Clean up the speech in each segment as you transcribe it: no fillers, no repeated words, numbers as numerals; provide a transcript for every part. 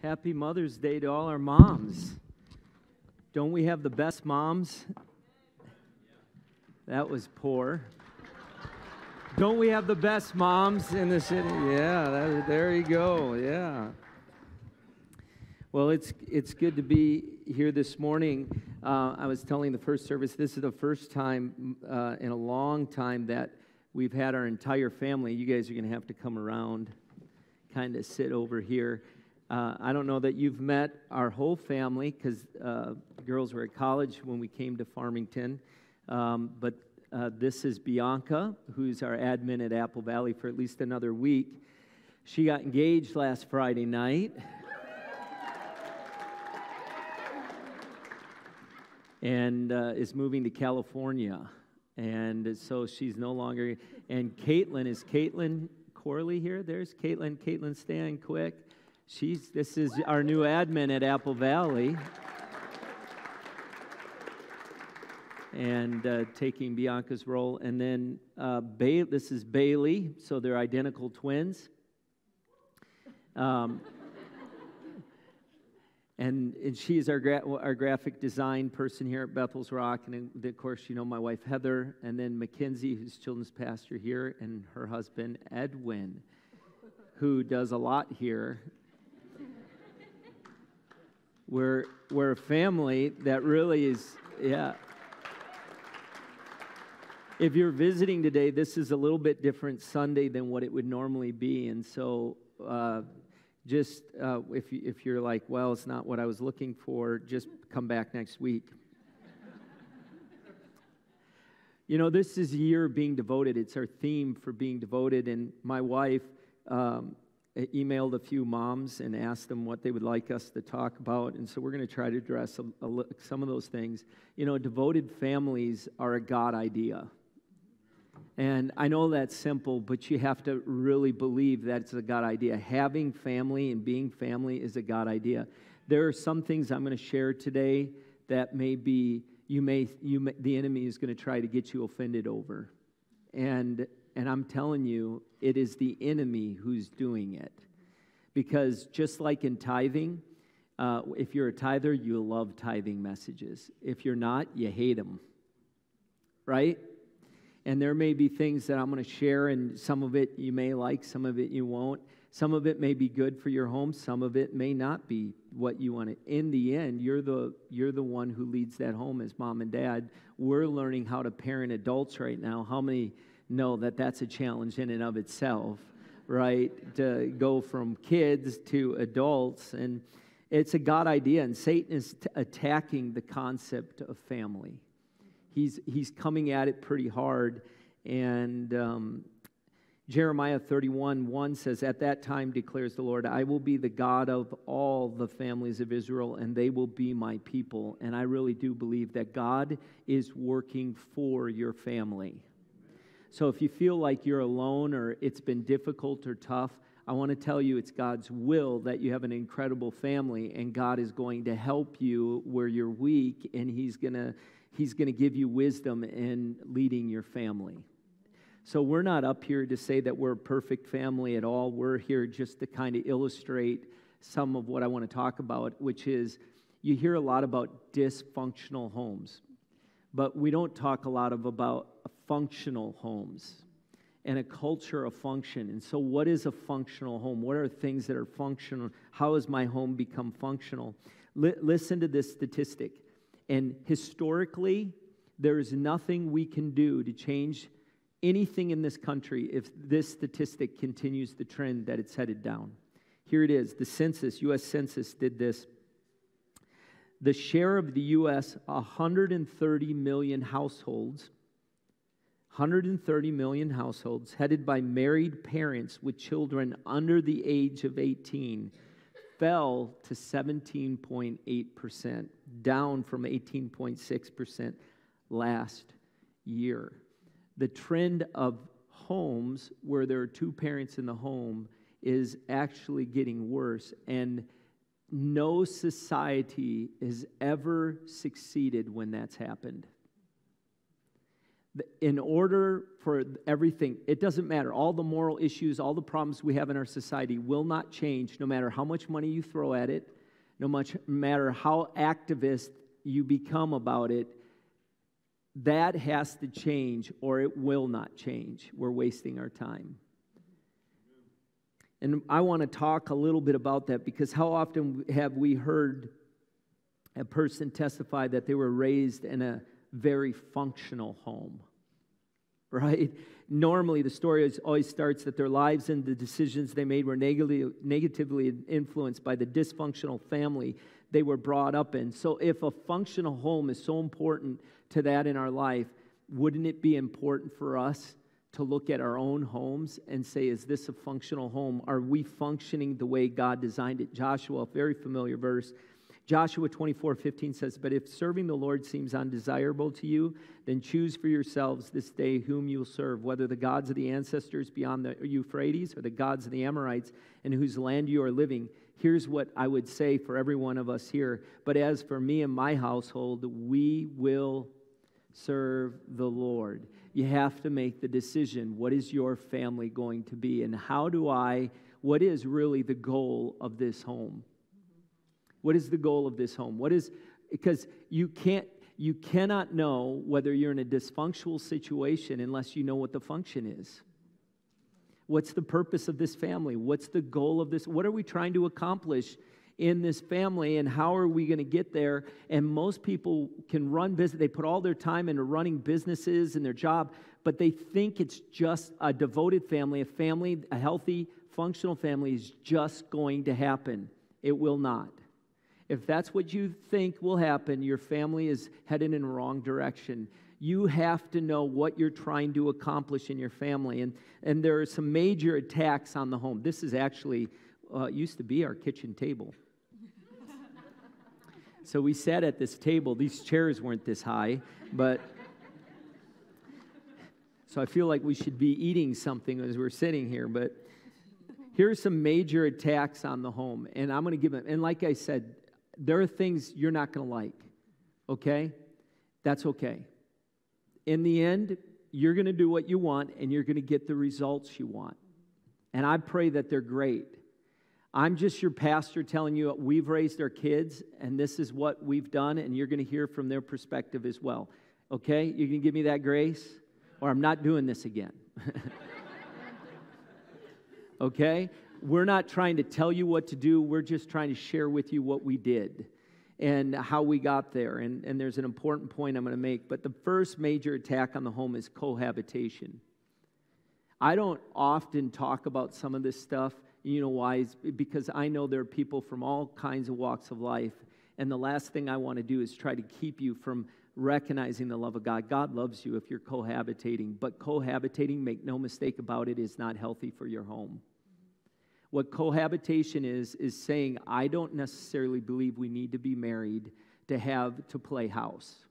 Happy Mother's Day to all our moms. Don't we have the best moms? That was poor. Don't we have the best moms in the city? Yeah, there you go, yeah. Well, it's good to be here this morning. I was telling the first service, this is the first time in a long time that we've had our entire family. You guys are going to have to come around, kind of sit over here. I don't know that you've met our whole family because girls were at college when we came to Farmington. But this is Bianca, who's our admin at Apple Valley for at least another week. She got engaged last Friday night. And is moving to California. And so she's no longer... And Caitlin, is Caitlin Corley here? There's Caitlin. Caitlin, stand quick. This is our new admin at Apple Valley. And taking Bianca's role. And then this is Bailey. So they're identical twins. And she's our graphic design person here at Bethel's Rock. And of course, you know my wife, Heather. And then Mackenzie, who's children's pastor here. And her husband, Edwin, who does a lot here. We're a family that really is, yeah. If you're visiting today, this is a little bit different Sunday than what it would normally be. And so... if you're like, well, it's not what I was looking for, just come back next week. You know, this is a year of being devoted. It's our theme for being devoted. And my wife emailed a few moms and asked them what they would like us to talk about. And so we're going to try to address some of those things. You know, devoted families are a God idea. And I know that's simple, but you have to really believe that it's a God idea. Having family and being family is a God idea. There are some things I'm going to share today that maybe the enemy is going to try to get you offended over. And I'm telling you, it is the enemy who's doing it. Because just like in tithing, if you're a tither, you love tithing messages. If you're not, you hate them. Right? And there may be things that I'm going to share, and some of it you may like, some of it you won't. Some of it may be good for your home. Some of it may not be what you want. In the end, you're the one who leads that home as mom and dad. We're learning how to parent adults right now. How many know that that's a challenge in and of itself, right? To go from kids to adults. And it's a God idea, and Satan is attacking the concept of family. He's coming at it pretty hard, and Jeremiah 31:1 says, "At that time, declares the Lord, I will be the God of all the families of Israel, and they will be my people." And I really do believe that God is working for your family. So if you feel like you're alone or it's been difficult or tough, I want to tell you it's God's will that you have an incredible family, and God is going to help you where you're weak, and He's going to give you wisdom in leading your family. So we're not up here to say that we're a perfect family at all. We're here just to kind of illustrate some of what I want to talk about, which is you hear a lot about dysfunctional homes, but we don't talk a lot about functional homes and a culture of function. And so what is a functional home? What are things that are functional? How has my home become functional? Listen to this statistic. And historically, there is nothing we can do to change anything in this country if this statistic continues the trend that it's headed down. Here it is. The census, U.S. Census did this. The share of the U.S. 130 million households, headed by married parents with children under the age of 18, fell to 17.8%, down from 18.6% last year. The trend of homes where there are two parents in the home is actually getting worse, and no society has ever succeeded when that's happened. In order for everything, it doesn't matter. All the moral issues, all the problems we have in our society will not change no matter how much money you throw at it, matter how activist you become about it. That has to change or it will not change. We're wasting our time. And I want to talk a little bit about that because how often have we heard a person testify that they were raised in a very functional home, right? Normally, the story always starts that their lives and the decisions they made were negatively influenced by the dysfunctional family they were brought up in. So if a functional home is so important to that in our life, wouldn't it be important for us to look at our own homes and say, is this a functional home? Are we functioning the way God designed it? Joshua, a very familiar verse, Joshua 24:15 says, but if serving the Lord seems undesirable to you, then choose for yourselves this day whom you will serve, whether the gods of the ancestors beyond the Euphrates or the gods of the Amorites in whose land you are living. Here's what I would say for every one of us here. But as for me and my household, we will serve the Lord. You have to make the decision. What is your family going to be? And what is really the goal of this home? What is the goal of this home? Because you cannot know whether you're in a dysfunctional situation unless you know what the function is. What's the purpose of this family? What's the goal of this? What are we trying to accomplish in this family, and how are we going to get there? And most people can run business. They put all their time into running businesses and their job, but they think it's just a devoted family, a healthy, functional family is just going to happen. It will not. If that's what you think will happen, your family is headed in the wrong direction. You have to know what you're trying to accomplish in your family. And there are some major attacks on the home. This is actually, used to be our kitchen table. So we sat at this table. These chairs weren't this high, but so I feel like we should be eating something as we're sitting here. But here's some major attacks on the home. And I'm going to give them, and like I said, there are things you're not going to like, okay? That's okay. In the end, you're going to do what you want, and you're going to get the results you want. And I pray that they're great. I'm just your pastor telling you we've raised our kids, and this is what we've done, and you're going to hear from their perspective as well. Okay? You can give me that grace, or I'm not doing this again. Okay? We're not trying to tell you what to do. We're just trying to share with you what we did and how we got there. And there's an important point I'm going to make. But the first major attack on the home is cohabitation. I don't often talk about some of this stuff. You know why? It's because I know there are people from all kinds of walks of life. And the last thing I want to do is try to keep you from recognizing the love of God. God loves you if you're cohabitating. But cohabitating, make no mistake about it, is not healthy for your home. What cohabitation is saying, I don't necessarily believe we need to be married to play house.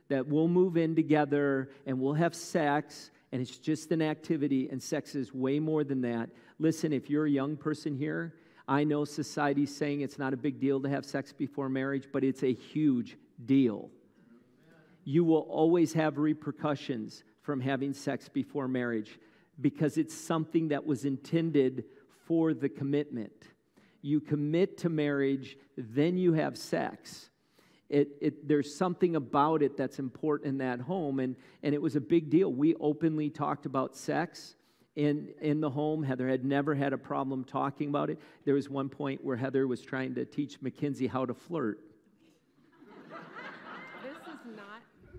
That we'll move in together and we'll have sex, and it's just an activity, and sex is way more than that. Listen, if you're a young person here, I know society's saying it's not a big deal to have sex before marriage, but it's a huge deal. You will always have repercussions from having sex before marriage because it's something that was intended for the commitment. You commit to marriage, then you have sex. There's something about it that's important in that home, and it was a big deal. We openly talked about sex in the home. Heather had never had a problem talking about it. There was one point where Heather was trying to teach Mackenzie how to flirt.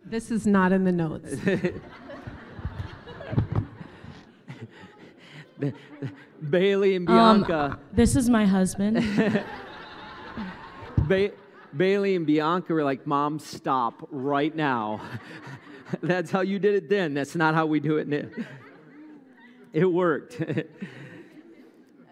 This is not in the notes. Bailey and Bianca. This is my husband. Bailey and Bianca were like, Mom, stop right now. That's how you did it then. That's not how we do it now. It worked.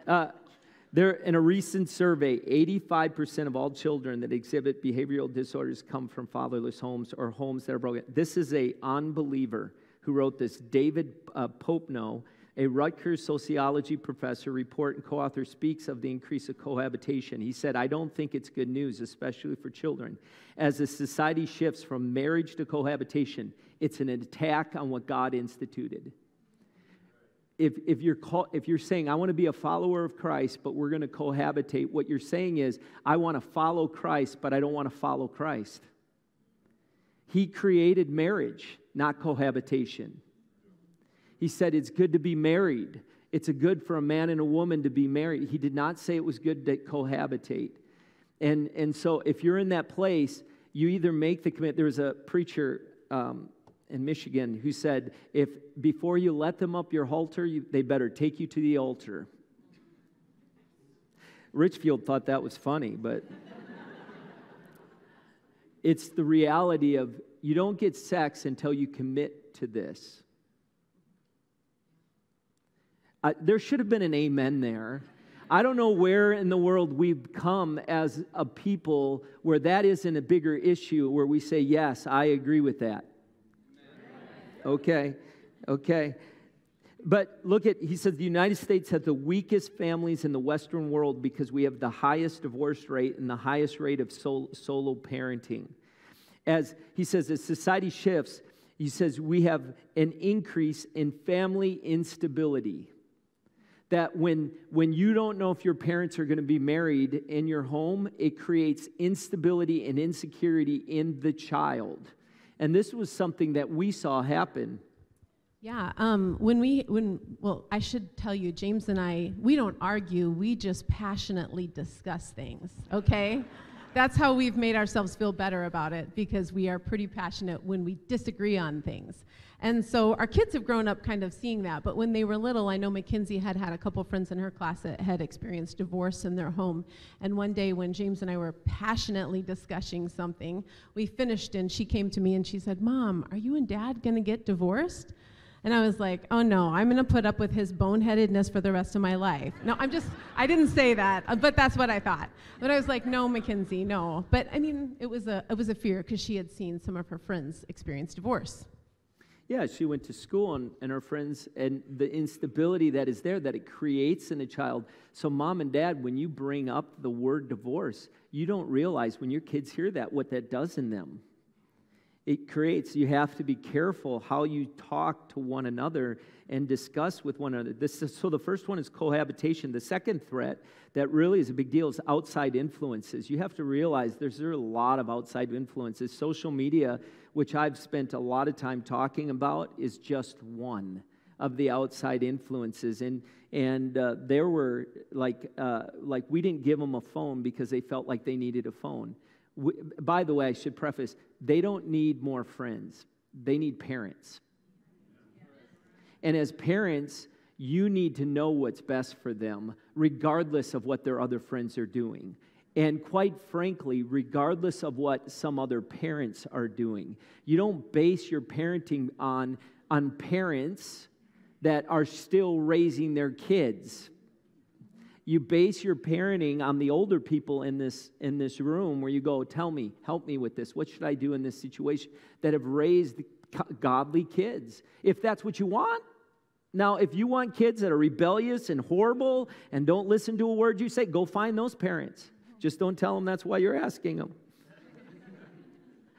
In a recent survey, 85% of all children that exhibit behavioral disorders come from fatherless homes or homes that are broken. This is an unbeliever who wrote this, David Popenoe. A Rutgers sociology professor, report and co-author, speaks of the increase of cohabitation. He said, I don't think it's good news, especially for children. As the society shifts from marriage to cohabitation, it's an attack on what God instituted. If you're saying, I want to be a follower of Christ, but we're going to cohabitate, what you're saying is, I want to follow Christ, but I don't want to follow Christ. He created marriage, not cohabitation. He said it's good to be married. It's good for a man and a woman to be married. He did not say it was good to cohabitate. And so if you're in that place, you either make the commitment. There was a preacher in Michigan who said, if before you let them up your halter, they better take you to the altar. Richfield thought that was funny, but it's the reality of you don't get sex until you commit to this. There should have been an amen there. I don't know where in the world we've come as a people where that isn't a bigger issue, where we say, yes, I agree with that. Okay. But look at, he says, the United States has the weakest families in the Western world because we have the highest divorce rate and the highest rate of solo parenting. As he says, as society shifts, he says we have an increase in family instability. That when you don't know if your parents are going to be married in your home, it creates instability and insecurity in the child. And this was something that we saw happen. Yeah, well, I should tell you, James and I, we don't argue, we just passionately discuss things, okay? That's how we've made ourselves feel better about it, because we are pretty passionate when we disagree on things. And so our kids have grown up kind of seeing that, but when they were little, I know Mackenzie had a couple friends in her class that had experienced divorce in their home. And one day when James and I were passionately discussing something, we finished and she came to me and she said, Mom, are you and Dad gonna get divorced? And I was like, oh no, I'm gonna put up with his boneheadedness for the rest of my life. No, I didn't say that, but that's what I thought. But I was like, no, Mackenzie, no. But I mean, it was a fear because she had seen some of her friends experience divorce. Yeah, she went to school and her friends, and the instability that is there, that it creates in a child. So mom and dad, when you bring up the word divorce, you don't realize when your kids hear that, what that does in them. It creates, you have to be careful how you talk to one another and discuss with one another. So the first one is cohabitation. The second threat that really is a big deal is outside influences. You have to realize there are a lot of outside influences. Social media, which I've spent a lot of time talking about, is just one of the outside influences. And there were, like we didn't give them a phone because they felt like they needed a phone. By the way, I should preface, they don't need more friends. They need parents. And as parents, you need to know what's best for them, regardless of what their other friends are doing. And quite frankly, regardless of what some other parents are doing. You don't base your parenting on parents that are still raising their kids. You base your parenting on the older people in this room where you go, tell me, help me with this. What should I do in this situation? That have raised godly kids. If that's what you want. Now, if you want kids that are rebellious and horrible and don't listen to a word you say, go find those parents. Just don't tell them that's why you're asking them.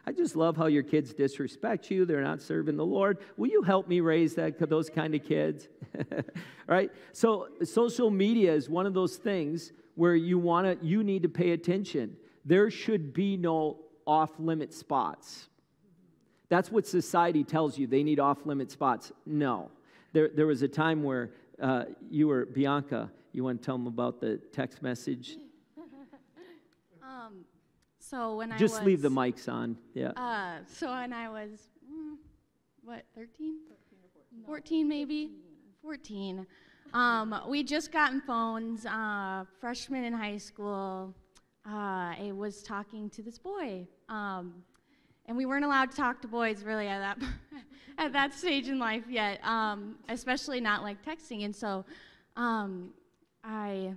I just love how your kids disrespect you. They're not serving the Lord. Will you help me raise those kind of kids? Right? So social media is one of those things where you need to pay attention. There should be no off-limit spots. That's what society tells you. They need off-limit spots. No. There was a time where Bianca, you want to tell them about the text message? So when Just leave the mics on. Yeah. So when I was, 13? 14 maybe? 14. We just gotten phones, freshman in high school. I was talking to this boy. And we weren't allowed to talk to boys really at that stage in life yet, especially not like texting. And so I,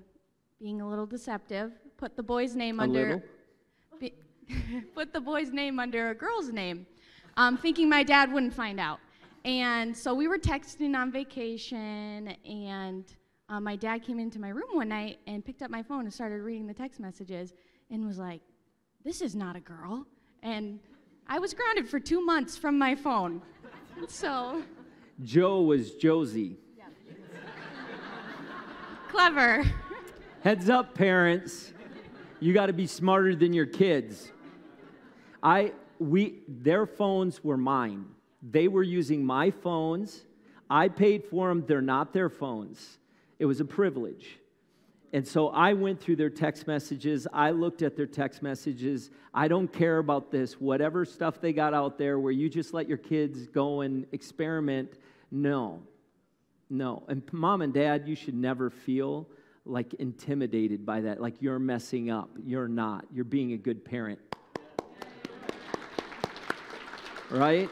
being a little deceptive, put the boy's name under put the boy's name under a girl's name, thinking my dad wouldn't find out. And so we were texting on vacation, and my dad came into my room one night and picked up my phone and started reading the text messages and was like, "This is not a girl." And I was grounded for 2 months from my phone. So Joe was Josie. yeah. Clever. Heads up, parents. You got to be smarter than your kids. Their phones were mine. They were using my phones. I paid for them. They're not their phones. It was a privilege. And so I went through their text messages. I looked at their text messages. I don't care about this. Whatever stuff they got out there where you just let your kids go and experiment, no. And mom and dad, you should never feel like intimidated by that, like you're messing up. You're not. You're being a good parent. Right?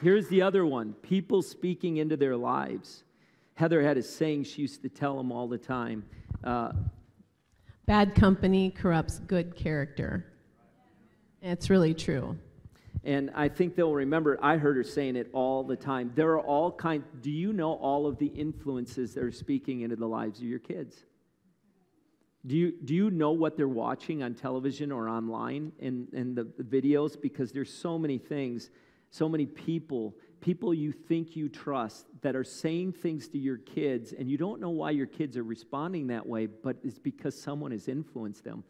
Here's the other one. People speaking into their lives. Heather had a saying she used to tell them all the time. Bad company corrupts good character. It's really true. And I think they'll remember, I heard her saying it all the time. There are all kinds. Do you know all of the influences that are speaking into the lives of your kids? Do you know what they're watching on television or online in the videos? Because there's so many things, so many people you think you trust that are saying things to your kids, and you don't know why your kids are responding that way, but it's because someone has influenced them.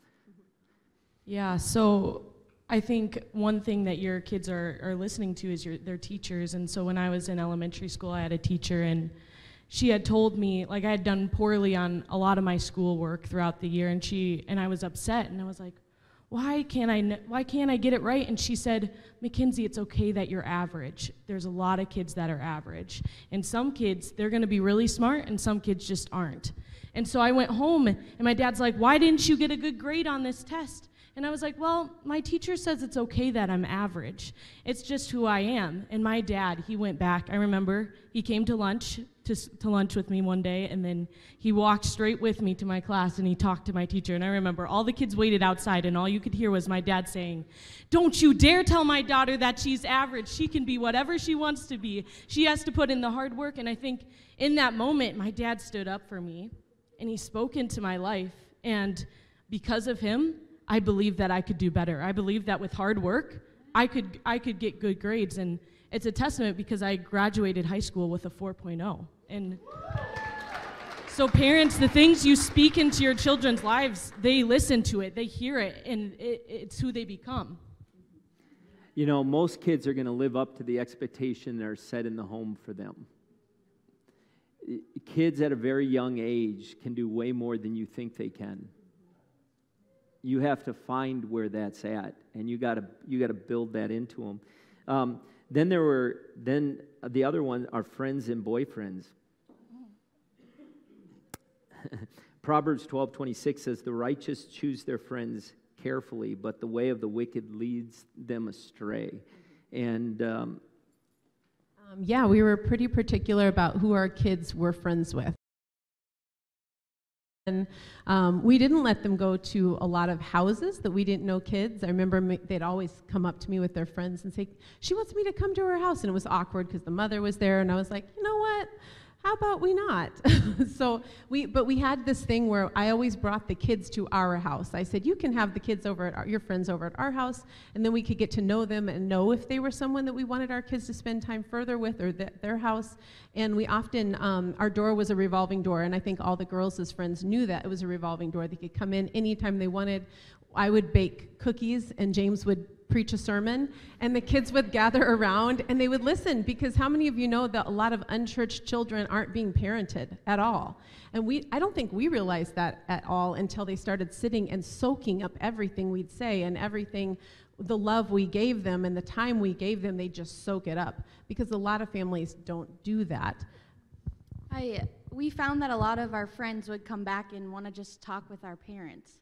Yeah, so I think one thing that your kids are listening to is their teachers. And so when I was in elementary school, I had a teacher, and she had told me, like, I had done poorly on a lot of my schoolwork throughout the year, and I was upset, and I was like, why can't I get it right? And she said, Mackenzie, it's okay that you're average. There's a lot of kids that are average. And some kids, they're going to be really smart, and some kids just aren't. And so I went home, and my dad's like, why didn't you get a good grade on this test? And I was like, well, my teacher says it's okay that I'm average. It's just who I am. And my dad, he went back. I remember he came to lunch with me one day, and then he walked straight with me to my class, and he talked to my teacher. And I remember all the kids waited outside, and all you could hear was my dad saying, don't you dare tell my daughter that she's average. She can be whatever she wants to be. She has to put in the hard work. And I think in that moment, my dad stood up for me, and he spoke into my life. And because of him, I believed that I could do better. I believed that with hard work, I could get good grades. And it's a testament because I graduated high school with a 4.0. And so parents, the things you speak into your children's lives, they listen to it, they hear it, and it's who they become. You know, most kids are going to live up to the expectation that are set in the home for them. Kids at a very young age can do way more than you think they can. You have to find where that's at, and you got to build that into them. Then the other one are friends and boyfriends. Proverbs 12:26 says, "The righteous choose their friends carefully, but the way of the wicked leads them astray." And we were pretty particular about who our kids were friends with. And we didn't let them go to a lot of houses that we didn't know kids. I remember they'd always come up to me with their friends and say, she wants me to come to her house. And it was awkward because the mother was there. And I was like, you know what? How about we not? But we had this thing where I always brought the kids to our house. I said, you can have the kids over at your friends over at our house, and then we could get to know them and know if they were someone that we wanted our kids to spend time further with or their house. And we often, our door was a revolving door, and I think all the girls as friends knew that it was a revolving door. They could come in anytime they wanted. I would bake cookies, and James would preach a sermon, and the kids would gather around and they would listen, because how many of you know that a lot of unchurched children aren't being parented at all? And I don't think we realized that at all until they started sitting and soaking up everything we'd say and everything, the love we gave them and the time we gave them. They just soak it up, because a lot of families don't do that. We found that a lot of our friends would come back and want to just talk with our parents.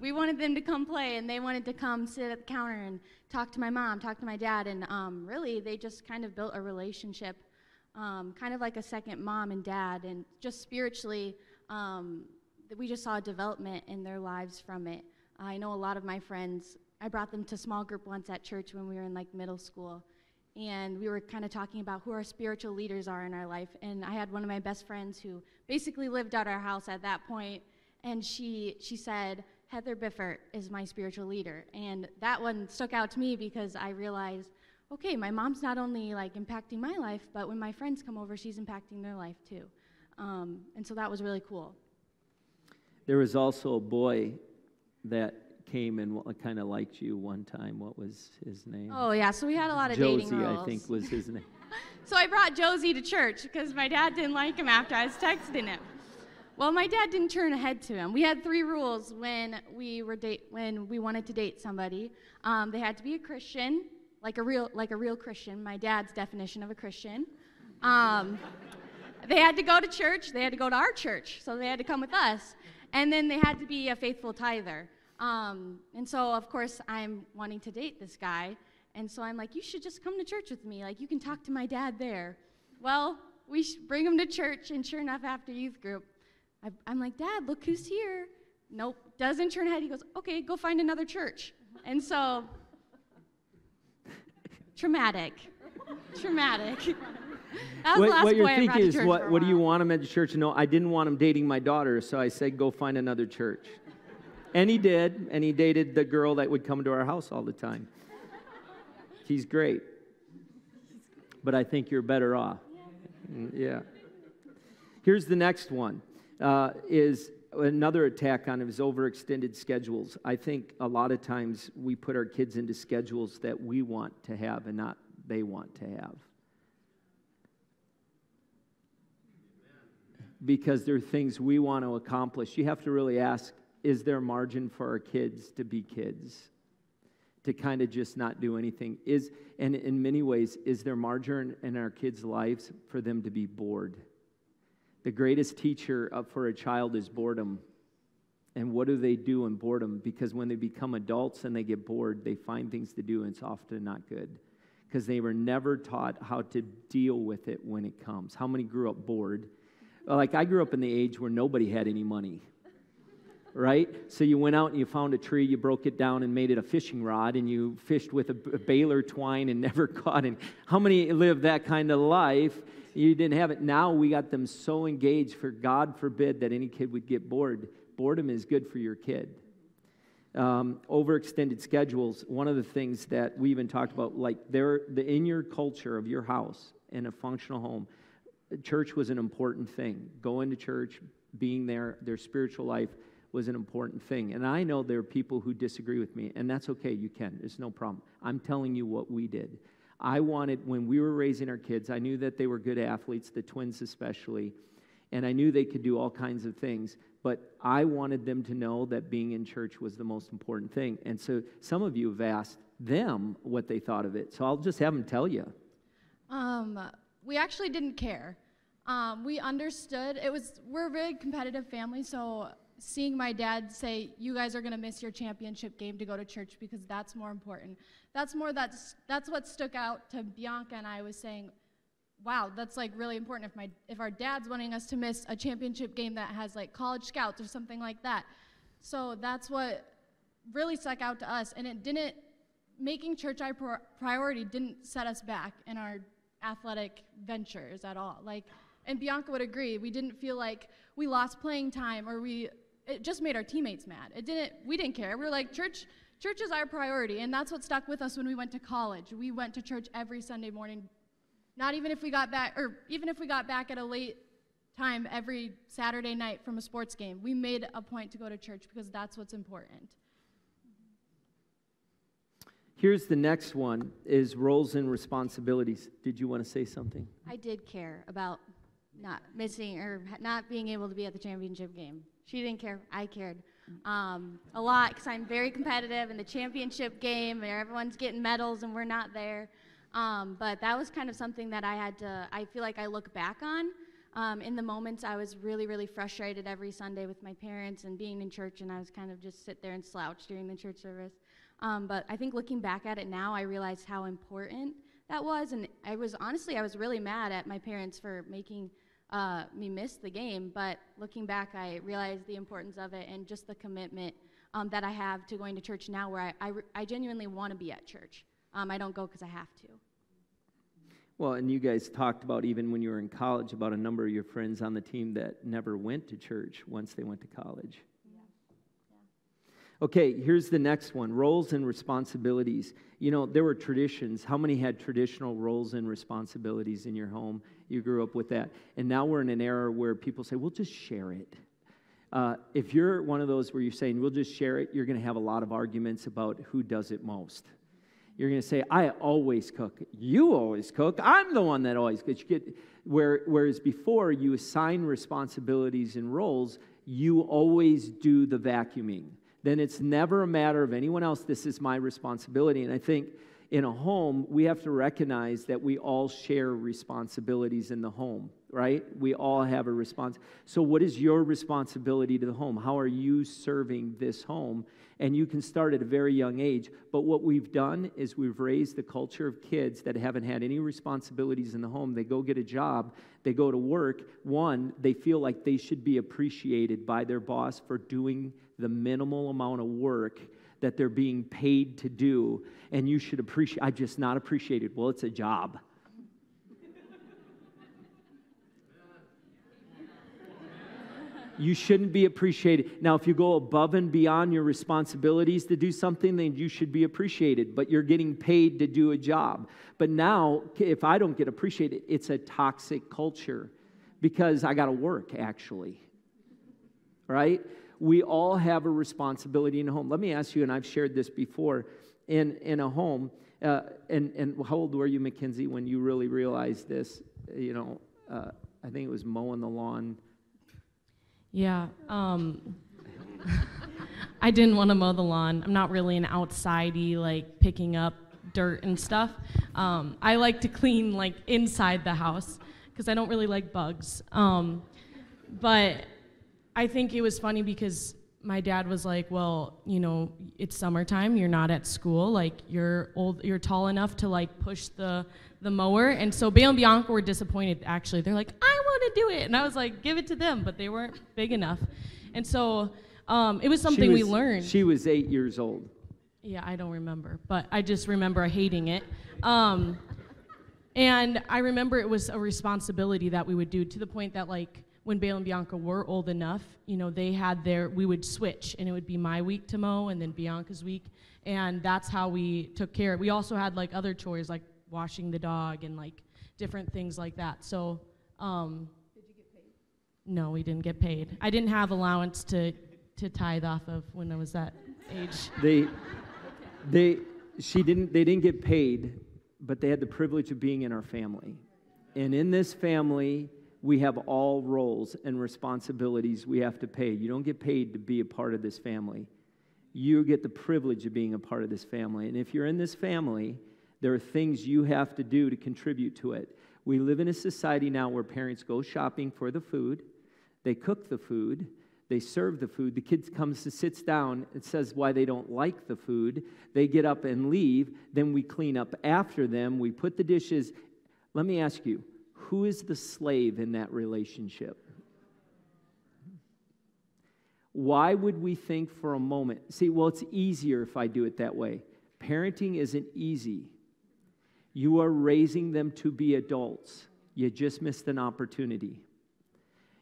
We wanted them to come play, and they wanted to come sit at the counter and talk to my mom, talk to my dad, and really they just kind of built a relationship, kind of like a second mom and dad, and just spiritually, we just saw a development in their lives from it. I know a lot of my friends, I brought them to small group once at church when we were in like middle school, and we were kind of talking about who our spiritual leaders are in our life. And I had one of my best friends who basically lived at our house at that point, and she said, Heather Biffert is my spiritual leader. And that one stuck out to me because I realized, okay, my mom's not only like impacting my life, but when my friends come over, she's impacting their life too. And so that was really cool. There was also a boy that came and kind of liked you one time. What was his name? Oh, yeah, so we had a lot of Josie, dating rules. I think was his name. So I brought Josie to church because my dad didn't like him after I was texting him. Well, my dad didn't turn ahead to him. We had 3 rules when we wanted to date somebody. They had to be a Christian, like a real Christian, my dad's definition of a Christian. They had to go to church. They had to go to our church, so they had to come with us. And then they had to be a faithful tither. And so, of course, I'm wanting to date this guy. And so I'm like, you should just come to church with me. Like, you can talk to my dad there. Well, we bring him to church, and sure enough, after youth group, I'm like, Dad, look who's here. Nope, doesn't turn ahead. He goes, okay, go find another church. And so, traumatic. That was the last what you're boy I thinking brought to is, church for a what do you while. want him at the church? No, I didn't want him dating my daughter, so I said, go find another church. And he did, and he dated the girl that would come to our house all the time. He's great. But I think you're better off. Yeah. Here's the next one, is another attack on his overextended schedules. I think a lot of times we put our kids into schedules that we want to have and not they want to have. Because there are things we want to accomplish. You have to really ask, is there margin for our kids to be kids? To kind of just not do anything? And in many ways, is there margin in our kids' lives for them to be bored? The greatest teacher for a child is boredom. And what do they do in boredom? Because when they become adults and they get bored, they find things to do, and it's often not good. Because they were never taught how to deal with it when it comes. How many grew up bored? Like, I grew up in the age where nobody had any money. Right? So you went out and you found a tree, you broke it down and made it a fishing rod, and you fished with a baler twine and never caught any. How many lived that kind of life? You didn't have it. Now we got them so engaged, for God forbid that any kid would get bored. Boredom is good for your kid. Overextended schedules, one of the things that we even talked about, like in your culture of your house, in a functional home, church was an important thing. Going to church, being there, their spiritual life was an important thing. And I know there are people who disagree with me, and that's okay, you can. There's no problem. I'm telling you what we did. I wanted, when we were raising our kids, I knew that they were good athletes, the twins especially, and I knew they could do all kinds of things, but I wanted them to know that being in church was the most important thing. And so some of you have asked them what they thought of it, so I'll just have them tell you. We actually didn't care. We understood. We're a very competitive family, so seeing my dad say, you guys are going to miss your championship game to go to church because that's more important. That's what stuck out to Bianca and I, was saying, wow, that's like really important if our dad's wanting us to miss a championship game that has like college scouts or something like that. So that's what really stuck out to us, and making church our priority didn't set us back in our athletic ventures at all. And Bianca would agree, we didn't feel like we lost playing time, or it just made our teammates mad. We didn't care. We were like, church is our priority, and that's what stuck with us when we went to college. We went to church every Sunday morning, not even if we got back, or even if we got back at a late time every Saturday night from a sports game. We made a point to go to church because that's what's important. Here's the next one, is roles and responsibilities. Did you want to say something? I did care about not missing or not being able to be at the championship game. She didn't care. I cared a lot because I'm very competitive in the championship game where everyone's getting medals and we're not there. But that was kind of something that I feel like I look back on. In the moments I was really, really frustrated every Sunday with my parents and being in church, and I was kind of just sit there and slouch during the church service. But I think looking back at it now, I realized how important that was, and I was really mad at my parents for making me miss the game, but looking back, I realized the importance of it and just the commitment that I have to going to church now, where I genuinely want to be at church. I don't go because I have to. Well, and you guys talked about, even when you were in college, about a number of your friends on the team that never went to church once they went to college. Okay, here's the next one, roles and responsibilities. You know, there were traditions. How many had traditional roles and responsibilities in your home? You grew up with that. And now we're in an era where people say, we'll just share it. If you're one of those where you're saying, we'll just share it, you're going to have a lot of arguments about who does it most. You're going to say, I always cook. You always cook. I'm the one that always cooks. Whereas before you assign responsibilities and roles, you always do the vacuuming. Then it's never a matter of anyone else. This is my responsibility. And I think in a home, we have to recognize that we all share responsibilities in the home, right? We all have a response. So what is your responsibility to the home? How are you serving this home? And you can start at a very young age. But what we've done is we've raised the culture of kids that haven't had any responsibilities in the home. They go get a job. They go to work. One, they feel like they should be appreciated by their boss for doing the minimal amount of work that they're being paid to do. And you should appreciate, I'm just not appreciated. Well, it's a job. You shouldn't be appreciated. Now, if you go above and beyond your responsibilities to do something, then you should be appreciated. But you're getting paid to do a job. But now, if I don't get appreciated, it's a toxic culture because I got to work, actually. Right? We all have a responsibility in a home. Let me ask you, and I've shared this before, in a home, and how old were you, Mackenzie, when you really realized this? You know, I think it was mowing the lawn. Yeah, I didn't want to mow the lawn. I'm not really an outsidey, like picking up dirt and stuff. I like to clean like inside the house because I don't really like bugs. But I think it was funny because my dad was like, well, you know, it's summertime, you're not at school, like you're tall enough to like push the mower. And so Bale and Bianca were disappointed, actually. They're like, I want to do it. And I was like, give it to them, but they weren't big enough. And so it was something we learned. She was 8 years old. Yeah, I don't remember, but I just remember hating it. And I remember it was a responsibility that we would do, to the point that like when Bale and Bianca were old enough, you know, we would switch, and it would be my week to mow and then Bianca's week. And that's how we took care. We also had like other chores like washing the dog and like different things like that. So, did you get paid? No, we didn't get paid. I didn't have allowance to tithe off of when I was that age. They didn't get paid, but they had the privilege of being in our family. And in this family, we have all roles and responsibilities we have to pay. You don't get paid to be a part of this family. You get the privilege of being a part of this family. And if you're in this family, there are things you have to do to contribute to it. We live in a society now where parents go shopping for the food, they cook the food, they serve the food, the kid comes and sits down and says why they don't like the food, they get up and leave, then we clean up after them, we put the dishes. Let me ask you, who is the slave in that relationship? Why would we think for a moment? See, well, it's easier if I do it that way. Parenting isn't easy. You are raising them to be adults. You just missed an opportunity.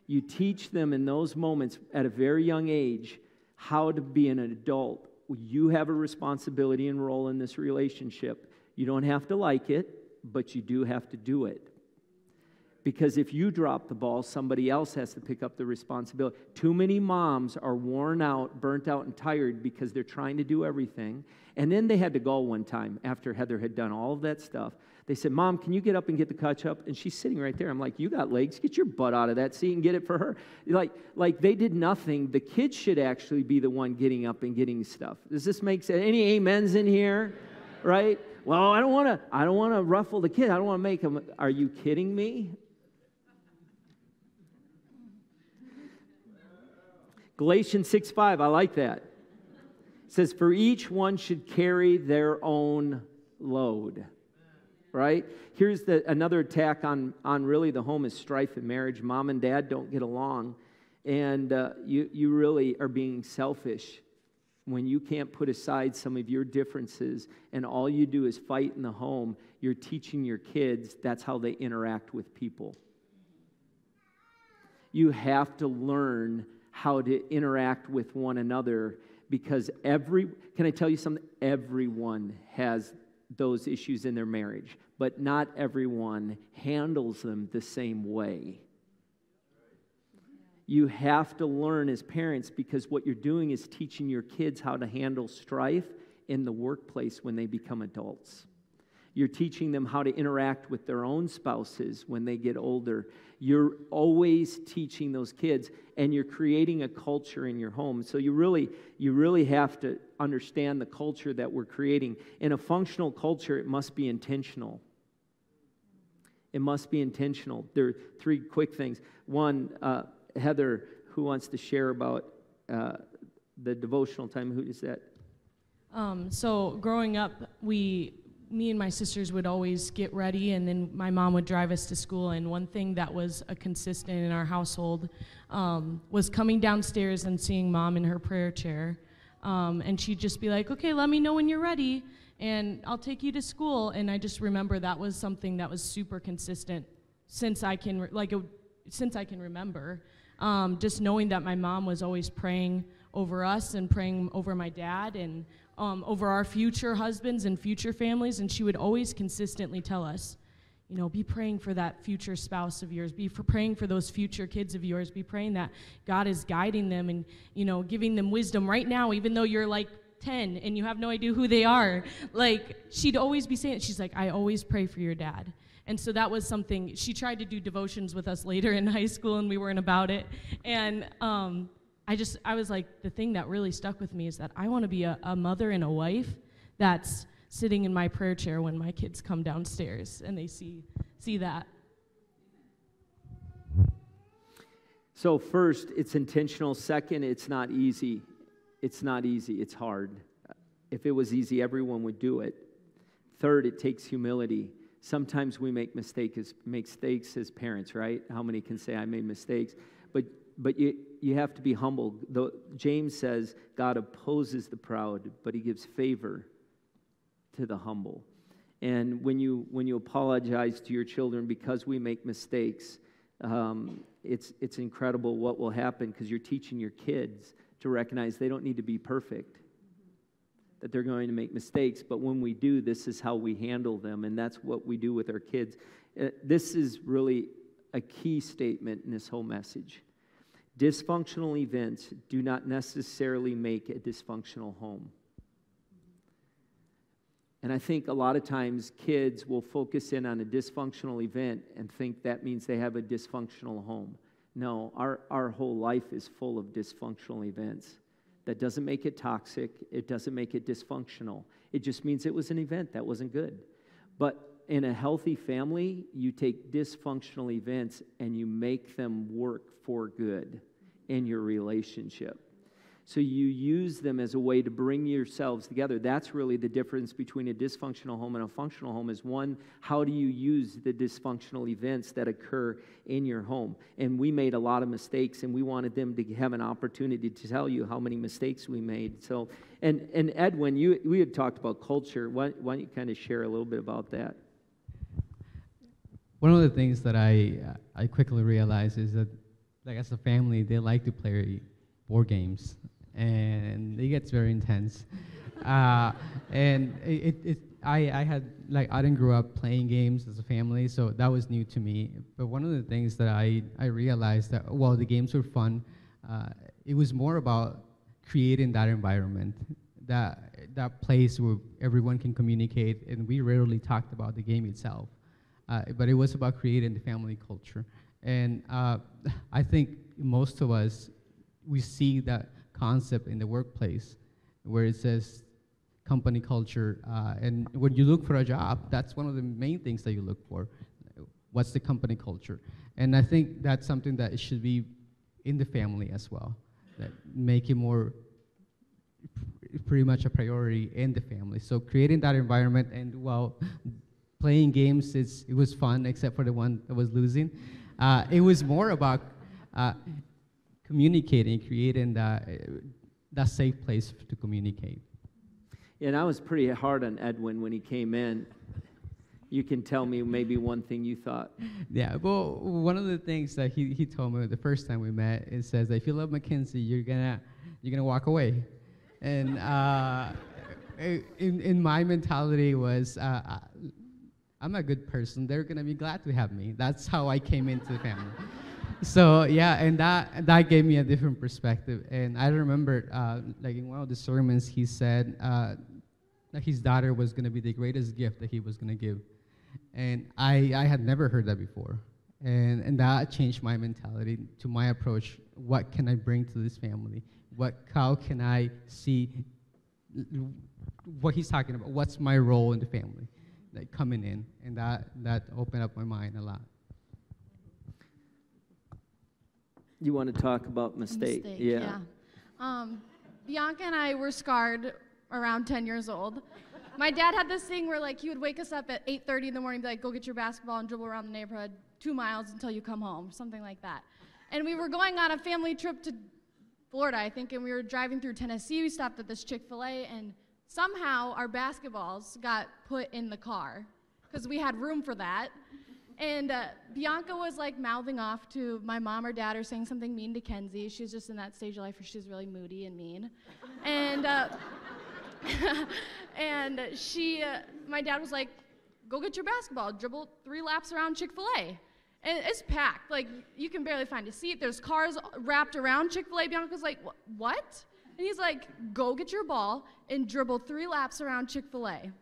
You teach them in those moments at a very young age how to be an adult. You have a responsibility and role in this relationship. You don't have to like it, but you do have to do it. Because if you drop the ball, somebody else has to pick up the responsibility. Too many moms are worn out, burnt out, and tired because they're trying to do everything. And then they had to go one time after Heather had done all of that stuff. They said, Mom, can you get up and get the ketchup? And she's sitting right there. I'm like, you got legs. Get your butt out of that seat and get it for her. Like they did nothing. The kids should actually be the one getting up and getting stuff. Does this make sense? Any amens in here? Right? Well, I don't want to ruffle the kid. I don't want to make them. Are you kidding me? Galatians 6:5, I like that. It says, for each one should carry their own load. Right? Here's another attack on really the home is strife in marriage. Mom and dad don't get along. And you really are being selfish when you can't put aside some of your differences and all you do is fight in the home, you're teaching your kids that's how they interact with people. You have to learn how to interact with one another, because can I tell you something? Everyone has those issues in their marriage, but not everyone handles them the same way. You have to learn as parents, because what you're doing is teaching your kids how to handle strife in the workplace when they become adults. You're teaching them how to interact with their own spouses when they get older. You're always teaching those kids, and you're creating a culture in your home. So you really have to understand the culture that we're creating. In a functional culture, it must be intentional. It must be intentional. There are 3 quick things. One, Heather, who wants to share about the devotional time? Who is that? So growing up, me and my sisters would always get ready, and then my mom would drive us to school. And one thing that was a consistent in our household was coming downstairs and seeing Mom in her prayer chair. And she'd just be like, "Okay, let me know when you're ready, and I'll take you to school." And I just remember that was something that was super consistent since I can remember. Just knowing that my mom was always praying over us and praying over my dad and over our future husbands and future families, and she would always consistently tell us, be praying for that future spouse of yours, be praying for those future kids of yours, be praying that God is guiding them and, giving them wisdom right now, even though you're like 10 and you have no idea who they are. Like, she'd always be saying it. She's like, "I always pray for your dad." And so that was something. She tried to do devotions with us later in high school, and we weren't about it. And I was like, the thing that really stuck with me is that I want to be a mother and a wife that's sitting in my prayer chair when my kids come downstairs and they see that. So first, it's intentional. Second, it's not easy. It's not easy. It's hard. If it was easy, everyone would do it. Third, it takes humility. Sometimes we make mistakes as parents, right? How many can say, "I made mistakes"? But you have to be humble. James says, God opposes the proud, but he gives favor to the humble. And when you apologize to your children because we make mistakes, it's incredible what will happen, because you're teaching your kids to recognize they don't need to be perfect, that they're going to make mistakes, but when we do, this is how we handle them, and that's what we do with our kids. This is really a key statement in this whole message. Dysfunctional events do not necessarily make a dysfunctional home. And I think a lot of times kids will focus in on a dysfunctional event and think that means they have a dysfunctional home. No, our whole life is full of dysfunctional events. That doesn't make it toxic. It doesn't make it dysfunctional. It just means it was an event that wasn't good. But in a healthy family, you take dysfunctional events and you make them work for good in your relationship. So you use them as a way to bring yourselves together. That's really the difference between a dysfunctional home and a functional home. Is one, how do you use the dysfunctional events that occur in your home? And we made a lot of mistakes, and we wanted them to have an opportunity to tell you how many mistakes we made. So, and Edwin, we had talked about culture. Why don't you kind of share a little bit about that? One of the things that I quickly realized is that, like, as a family, they like to play board games, and it gets very intense. And I didn't grow up playing games as a family, so that was new to me. But one of the things that I realized that while the games were fun, it was more about creating that environment, that place where everyone can communicate, and we rarely talked about the game itself. But it was about creating the family culture. And I think most of us, we see that concept in the workplace where it says company culture. And when you look for a job, that's one of the main things that you look for. What's the company culture? And I think that's something that it should be in the family as well. That make it more pretty much a priority in the family. So creating that environment, and while playing games, it was fun, except for the one that was losing. It was more about communicating, creating that safe place to communicate. And I was pretty hard on Edwin when he came in. You can tell me maybe one thing you thought. Yeah, well, one of the things that he told me the first time we met, it says, if you love Mackenzie, you're gonna walk away. And in my mentality was, I'm a good person. They're gonna be glad to have me. That's how I came into the family. So yeah, and that gave me a different perspective. And I remember, like in one of the sermons, he said that his daughter was gonna be the greatest gift that he was gonna give. And I had never heard that before. And that changed my mentality to my approach. What can I bring to this family? How can I see what he's talking about? What's my role in the family? Like coming in. And that opened up my mind a lot. You want to talk about mistake? Yeah. Bianca and I were scarred around 10 years old. My dad had this thing where, like, he would wake us up at 8:30 in the morning and be like, go get your basketball and dribble around the neighborhood 2 miles until you come home, something like that. And we were going on a family trip to Florida, I think, and we were driving through Tennessee. We stopped at this Chick-fil-A, and somehow our basketballs got put in the car because we had room for that. And Bianca was, like, mouthing off to my mom or dad or saying something mean to Kenzie. She was just in that stage of life where she's really moody and mean. And and my dad was like, go get your basketball, dribble 3 laps around Chick-fil-A. And it's packed. Like, you can barely find a seat. There's cars wrapped around Chick-fil-A. Bianca's like, what? And he's like, go get your ball and dribble 3 laps around Chick-fil-A.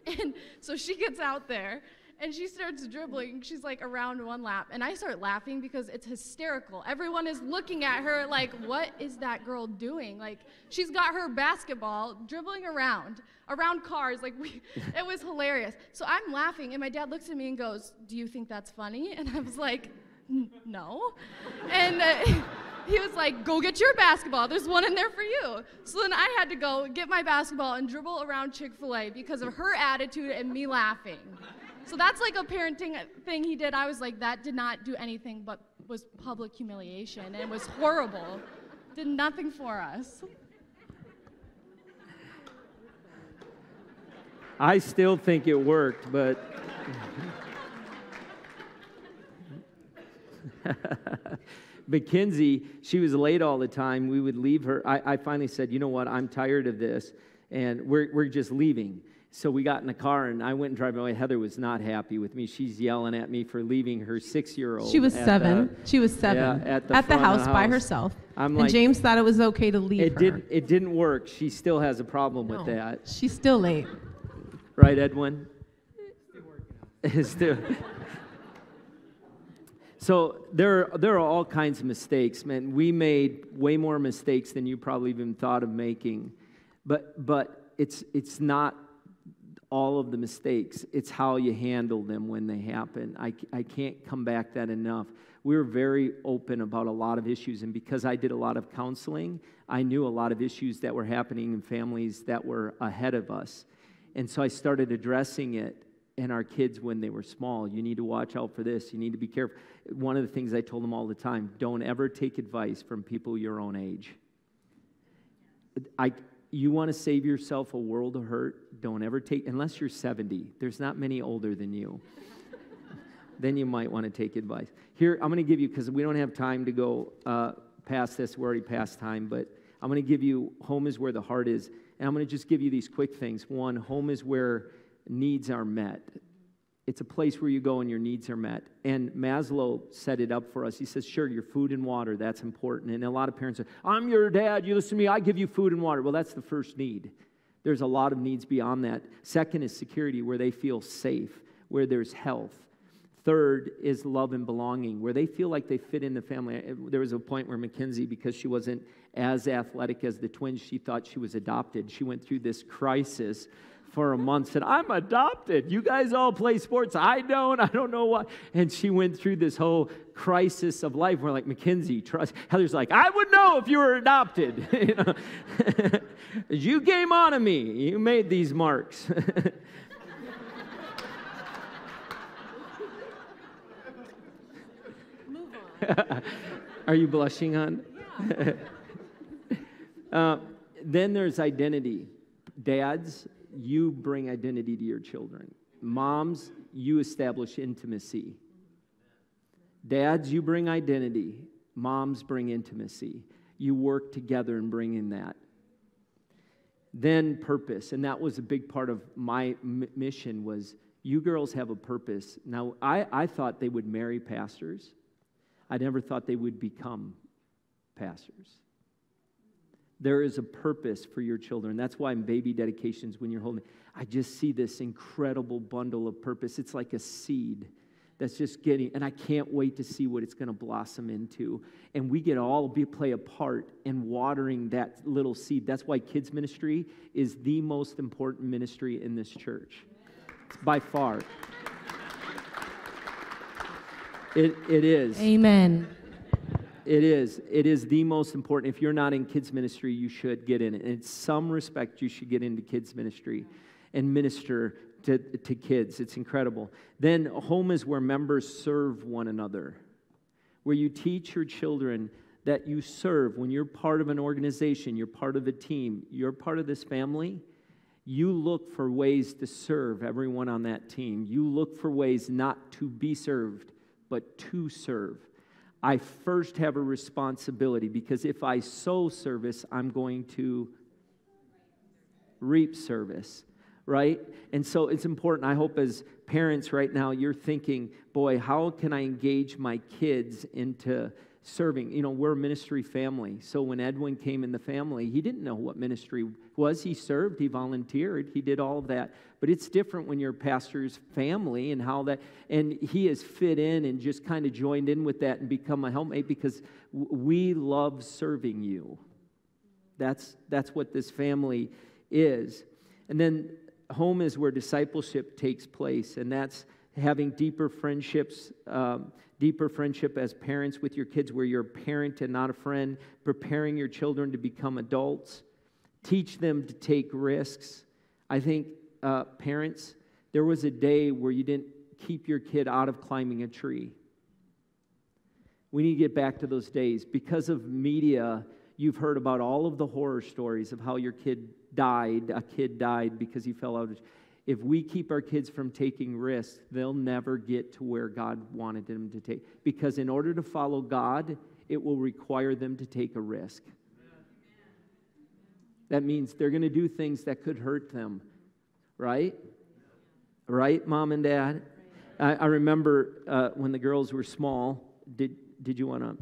And so she gets out there, and she starts dribbling. She's like around 1 lap. And I start laughing because it's hysterical. Everyone is looking at her like, what is that girl doing? Like, she's got her basketball dribbling around cars. Like, it was hilarious. So I'm laughing, and my dad looks at me and goes, do you think that's funny? And I was like, no. And he was like, go get your basketball. There's one in there for you. So then I had to go get my basketball and dribble around Chick-fil-A because of her attitude and me laughing. So that's like a parenting thing he did. I was like, that did not do anything but was public humiliation and was horrible. Did nothing for us. I still think it worked, but Mackenzie, she was late all the time. We would leave her. I finally said, you know what, I'm tired of this, and we're just leaving. So we got in the car, and I went and drove away. Heather was not happy with me. She's yelling at me for leaving her 6-year-old. She was 7. She was 7 yeah, at the house by herself. I'm and like, James thought it was okay to leave her. It didn't work. She still has a problem with that. She's still late. Right, Edwin? Still. So there are all kinds of mistakes, man. We made way more mistakes than you probably even thought of making. But it's not all of the mistakes. It's how you handle them when they happen. I can't come back that enough. We were very open about a lot of issues, and because I did a lot of counseling, I knew a lot of issues that were happening in families that were ahead of us. And so I started addressing it in our kids when they were small. You need to watch out for this. You need to be careful. One of the things I told them all the time, don't ever take advice from people your own age. You want to save yourself a world of hurt, don't ever take, unless you're 70. There's not many older than you. Then you might want to take advice. Here, I'm going to give you, because we don't have time to go past this. We're already past time, but I'm going to give you, home is where the heart is. And I'm going to just give you these quick things. One, home is where needs are met. It's a place where you go and your needs are met. And Maslow set it up for us. He says, sure, your food and water, that's important. And a lot of parents say, I'm your dad, you listen to me, I give you food and water. Well, that's the first need. There's a lot of needs beyond that. Second is security, where they feel safe, where there's health. Third is love and belonging, where they feel like they fit in the family. There was a point where Mackenzie, because she wasn't as athletic as the twins, she thought she was adopted. She went through this crisis for a month, said, I'm adopted. You guys all play sports. I don't know why. And she went through this whole crisis of life. We're like, Mackenzie, trust. Heather's like, I would know if you were adopted. You know? You came on to me. You made these marks. Move on. Are you blushing, hon? Yeah. Then there's identity. Dads, you bring identity to your children. Moms, you establish intimacy. Dads, you bring identity. Moms bring intimacy. You work together in bringing that. Then purpose, and that was a big part of my mission was you girls have a purpose. Now, I thought they would marry pastors. I never thought they would become pastors. There is a purpose for your children. That's why in baby dedications, when you're holding, I just see this incredible bundle of purpose. It's like a seed that's just getting, and I can't wait to see what it's going to blossom into. And we get all play a part in watering that little seed. That's why kids ministry is the most important ministry in this church. It's by far. It is. Amen. It is. It is the most important. If you're not in kids ministry, you should get in it. And in some respect, you should get into kids ministry and minister to kids. It's incredible. Then home is where members serve one another, where you teach your children that you serve. When you're part of an organization, you're part of a team, you're part of this family, you look for ways to serve everyone on that team. You look for ways not to be served, but to serve. I first have a responsibility because if I sow service, I'm going to reap service. Right? And so it's important. I hope as parents right now, you're thinking, boy, how can I engage my kids into serving? You know, we're a ministry family. So when Edwin came in the family, he didn't know what ministry was. He served, he volunteered, he did all of that. But it's different when you're a pastor's family and how that, and he has fit in and just kind of joined in with that and become a helpmate because we love serving you. That's what this family is. And then home is where discipleship takes place, and that's having deeper friendship as parents with your kids, where you're a parent and not a friend, preparing your children to become adults, teach them to take risks. I think, parents, there was a day where you didn't keep your kid out of climbing a tree. We need to get back to those days. Because of media, you've heard about all of the horror stories of how your kid died because he fell out. If we keep our kids from taking risks, they'll never get to where God wanted them to take. Because in order to follow God, it will require them to take a risk. That means they're going to do things that could hurt them. Right? Right, Mom and Dad? I remember when the girls were small, did you want to?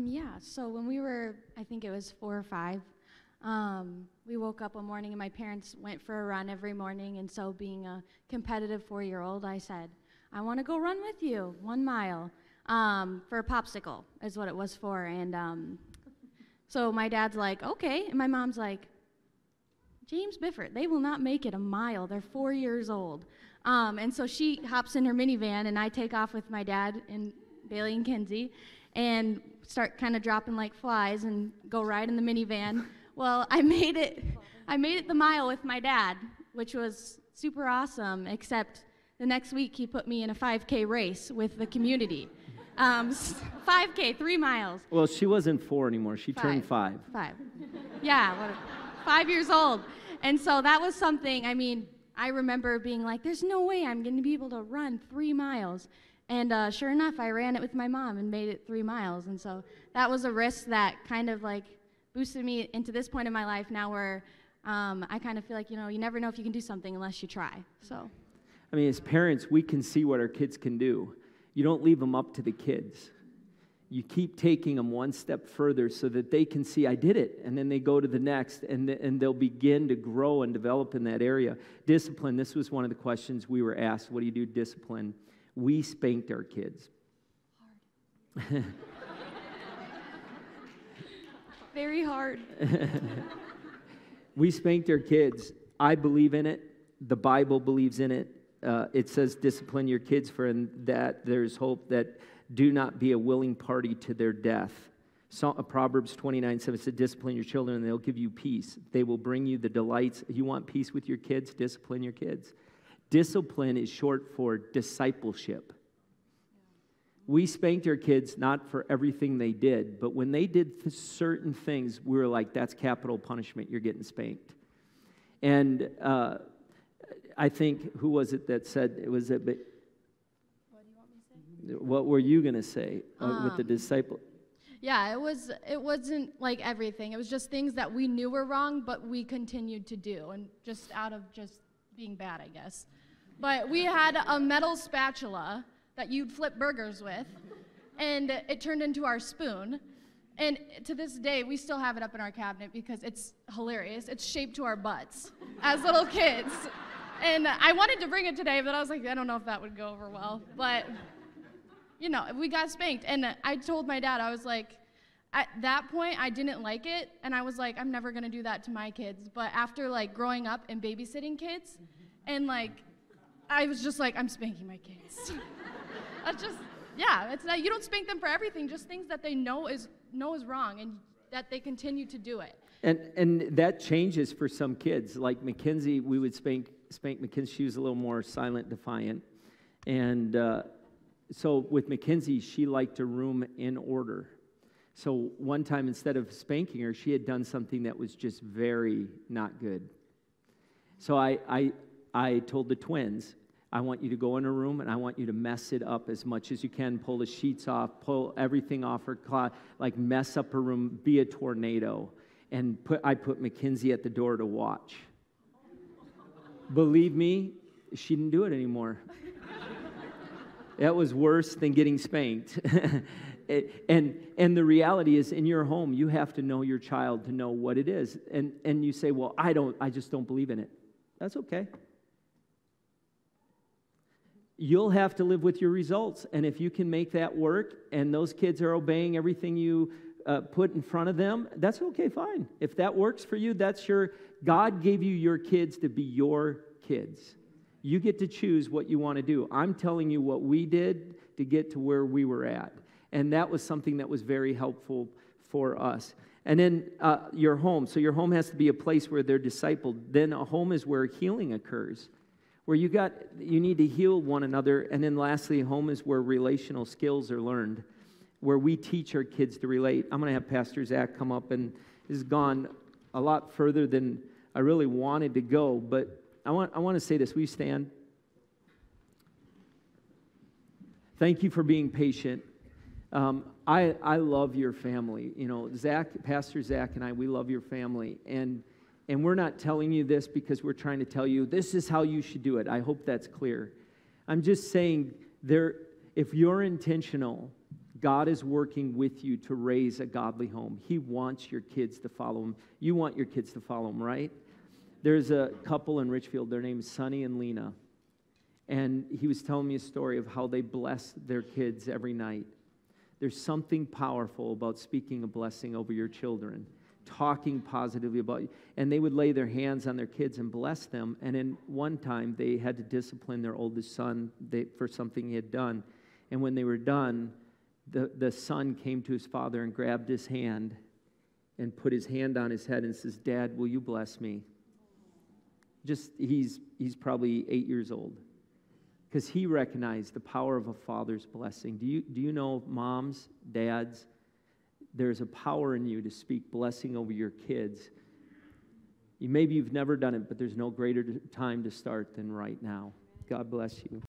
Yeah, so when we were, I think it was 4 or 5, we woke up one morning and my parents went for a run every morning, and so being a competitive 4-year-old, I said, I want to go run with you 1 mile for a popsicle is what it was for. And so my dad's like, okay, and my mom's like, James Biffert, they will not make it a mile. They're 4 years old. And so she hops in her minivan, and I take off with my dad and Bailey and Kinsey and start kind of dropping like flies and go ride in the minivan. Well, I made it the mile with my dad, which was super awesome, except the next week he put me in a 5K race with the community. 5K, 3 miles. Well, she wasn't 4 anymore. She turned 5. 5. Yeah, 5 years old. And so that was something, I mean, I remember being like, there's no way I'm going to be able to run 3 miles. And sure enough, I ran it with my mom and made it 3 miles. And so that was a risk that kind of like boosted me into this point in my life now where I kind of feel like, you know, you never know if you can do something unless you try. So, I mean, as parents, we can see what our kids can do. You don't leave them up to the kids. You keep taking them one step further so that they can see, I did it, and then they go to the next, and they'll begin to grow and develop in that area. Discipline, this was one of the questions we were asked. What do you do discipline? We spanked our kids. hard. Very hard. We spanked our kids. I believe in it. The Bible believes in it. It says discipline your kids, for in that there's hope that do not be a willing party to their death. So, Proverbs 29:7 said, discipline your children and they'll give you peace. They will bring you the delights. You want peace with your kids? Discipline your kids. Discipline is short for discipleship. We spanked our kids not for everything they did, but when they did certain things, we were like, that's capital punishment. You're getting spanked. And I think, who was it that said, it was a bit, What do you want me to say? what were you going to say with the disciple? Yeah, it wasn't like everything. It was just things that we knew were wrong, but we continued to do, and just out of just being bad, I guess. But we had a metal spatula that you'd flip burgers with, and it turned into our spoon. And to this day, we still have it up in our cabinet because it's hilarious. It's shaped to our butts as little kids. And I wanted to bring it today, but I was like, I don't know if that would go over well. But, you know, we got spanked. And I told my dad, I was like, at that point, I didn't like it. And I was like, I'm never going to do that to my kids. But after, like, growing up and babysitting kids, and, like, I was just like, I'm spanking my kids. That's just, yeah, it's not, you don't spank them for everything, just things that they know is wrong and that they continue to do it. And that changes for some kids. Like Mackenzie, we would spank Mackenzie. She was a little more silent, defiant. And so with Mackenzie, she liked a room in order. So one time, instead of spanking her, she had done something that was just very not good. So I told the twins, I want you to go in a room and I want you to mess it up as much as you can. Pull the sheets off, pull everything off her closet, like mess up her room, be a tornado. And I put Mackenzie at the door to watch. Believe me, she didn't do it anymore. That was worse than getting spanked. And the reality is, in your home, you have to know your child to know what it is. And you say, well, I just don't believe in it. That's okay. You'll have to live with your results. And if you can make that work and those kids are obeying everything you put in front of them, that's okay, fine. If that works for you, God gave you your kids to be your kids. You get to choose what you want to do. I'm telling you what we did to get to where we were at. And that was something that was very helpful for us. And then your home. So your home has to be a place where they're discipled. Then a home is where healing occurs, where you need to heal one another. And then lastly, home is where relational skills are learned, where we teach our kids to relate. I'm going to have Pastor Zach come up, and this has gone a lot further than I really wanted to go, but I want to say this. Will you stand? Thank you for being patient. I love your family. You know, Pastor Zach and I, we love your family. And we're not telling you this because we're trying to tell you this is how you should do it. I hope that's clear. I'm just saying if you're intentional, God is working with you to raise a godly home. He wants your kids to follow him. You want your kids to follow him, right? There's a couple in Richfield. Their name is Sonny and Lena. And he was telling me a story of how they bless their kids every night. There's something powerful about speaking a blessing over your children, talking positively about you. And they would lay their hands on their kids and bless them. And in one time, they had to discipline their oldest son for something he had done. And when they were done, the son came to his father and grabbed his hand and put his hand on his head and says, "Dad, will you bless me?" He's probably 8 years old. Because he recognized the power of a father's blessing. Do you know, moms, dads, there's a power in you to speak blessing over your kids. Maybe you've never done it, but there's no greater time to start than right now. God bless you.